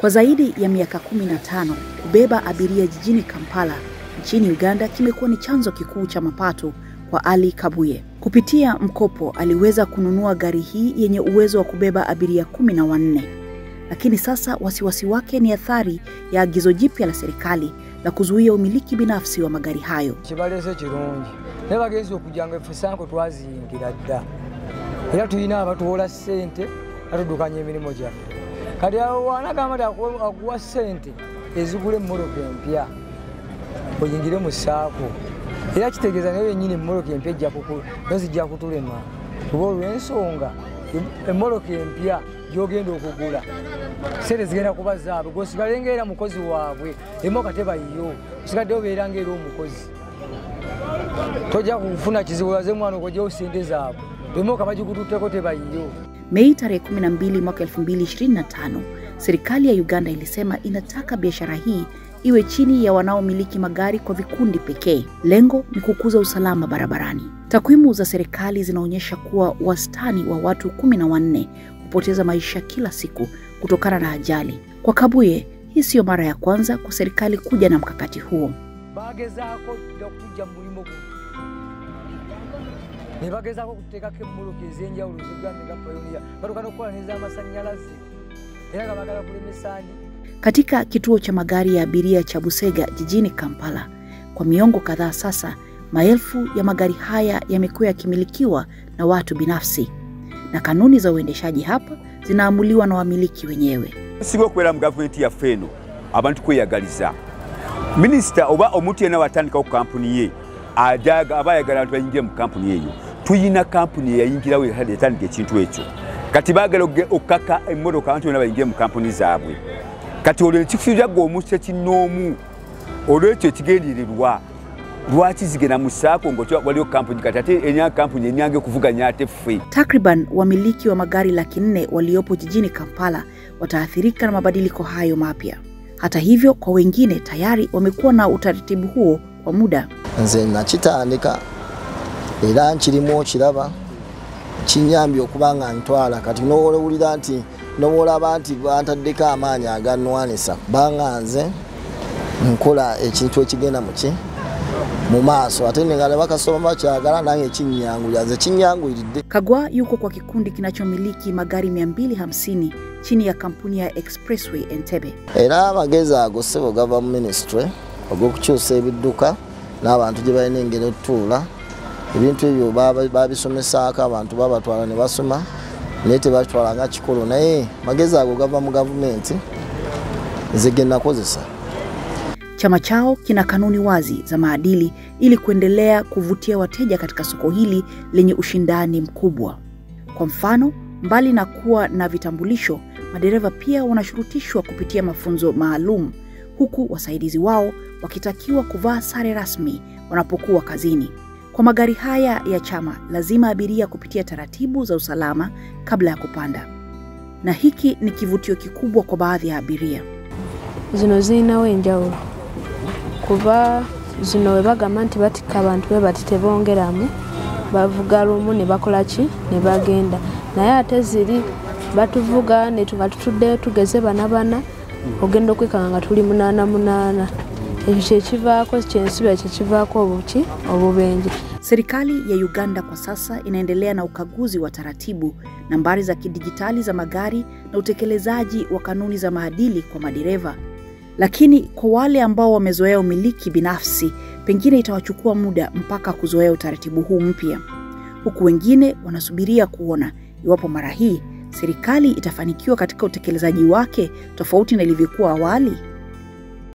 Kwa zaidi ya miaka 15, kubeba abiria jijini Kampala nchini Uganda kimekuwa ni chanzo kikuu cha mapato kwa Ali Kabuye. Kupitia mkopo aliweza kununua gari hii yenye uwezo wa kubeba abiria 14. Lakini sasa wasiwasi wake ni athari ya agizo jipya la serikali la kuzuia umiliki binafsi wa magari hayo. Kibalese kirungi. Nebagenzi okujanga efusanko twazingira dda. Era tulina abatuwola ssente atudukanya emirimu gyaffe. Kati awo wanagamba akuwa ssente ezigula emmoloka empya oyingire mu ssaako. Era kitegeeza nayo yennyini emmoloka empya ejja kutulema. Kuba olw'ensonga emmoloka empya gy'ogenda okugula ssente zigenda kuba zaabwe, gw'osigale ng'era mukozi waabwe, emmotoka teba yiyo, osigadde obeera ng'era omukozi. Tojja kufuna kizibu olaze mwana okugyawo ssente zaabwe, emmotoka bagikututteko teba yiyo. Mei tarehe 12 mwaka 2025, serikali ya Uganda ilisema inataka biashara hii iwe chini ya wanaomiliki magari kwa vikundi pekee. Lengo ni kukuza usalama barabarani. Takwimu za serikali zinaonyesha kuwa wastani wa watu 14 hupoteza maisha kila siku kutokana na ajali. Kwa Kabuye, hii sio mara ya kwanza kwa serikali kuja na mkakati huo. Bagezako kuja mulimo guno. Nebagezako kuteekako emmoloka ez'enjawulo zigambye nga Pioneer. Batukana okukola n'ez'amasannyalaze. Era nga baagala kulemesa ani? Katika kituo cha magari ya abiria cha Busega jijini Kampala, kwa miongo kadhaa sasa, maelfu ya magari haya yamekuwa yakimilikiwa na watu binafsi. Na kanuni za uendeshaji hapa zinaamuliwa na wamiliki wenyewe. Singo kwera mu government ya feno abantu kweyagaliza. Minister oba omuntu yena watandika ku kampuni ye ajaga abayagala abantu bayingira mu kampuni yeyo. Tuyina kampuni yayingira we hadi yatandika ekintu ekyo. Kati bagala okaka emmotoka abantu bonna bayingira mu kampuni zaabwe. Kati olwo ekifujja g'omusse kinoomu olwekyo ekigendererwa lwaki zigenda mu ssaako ng'otya waliyo kampuni kati ate enya kampuni enyange kuvuganya ate ffe. Takriban wamiliki wa magari 400,000 waliopo jijini Kampala wataathirika na mabadiliko hayo mapya. Hata hivyo, kwa wengine tayari wamekuwa na utaratibu huo kwa muda. Nze nakitandika era nkirimu kiraba kinyambye okubanga ntwala kati n'owulira nti n'olaba nti bantaddeko amaanyi aganwanisa kubanga nze nkola ekintu ekigenda mu maaso ate ngale bakasoma bakyagala nange kinyangulira nze kinyanguliridde. Kagwa yuko kwa kikundi kinachomiliki magari 250 chini ya kampuni ya Expressway Entebbe. Era amagezi ago sebo gava mu ministry ogw'okukyusa ebidduka n'abantu gye balina engeri otuula ebintu ebyo babisomesaako abantu babatwala ne basoma naye tebatwala nga kikolo naye magezi ago gava mu gavumenti zigenda kozesa. Chama chao kina kanuni wazi za maadili ili kuendelea kuvutia wateja katika soko hili lenye ushindani mkubwa. Kwa mfano, mbali na kuwa na vitambulisho, madereva pia wanashurutishwa kupitia mafunzo maalum, huku wasaidizi wao wakitakiwa kuvaa sare rasmi wanapokuwa kazini. Kwa magari haya ya chama, lazima abiria kupitia taratibu za usalama kabla ya kupanda. Na hiki ni kivutio kikubwa kwa baadhi ya abiria. Zino zinawo enjawulo. Kuba zino webagamba nti batika abantu be batitebongeramu bavuga lumu ne bakola ki ne bagenda. Naye ate ziri batuvuga ne tutudde tugeze bana ogenda okwekanga nga tuli 8. Ekyo kivaako kyensiba kivaako obubenje. Serikali ya Uganda kwa sasa inaendelea na ukaguzi wa taratibu, nambari za kidijitali za magari na utekelezaji wa kanuni za maadili kwa madereva. Lakini kwa wale ambao wamezoea umiliki binafsi, pengine itawachukua muda mpaka kuzoea utaratibu huu mpya. Huku wengine wanasubiria kuona iwapo mara hii serikali itafanikiwa katika utekelezaji wake tofauti na ilivyokuwa awali.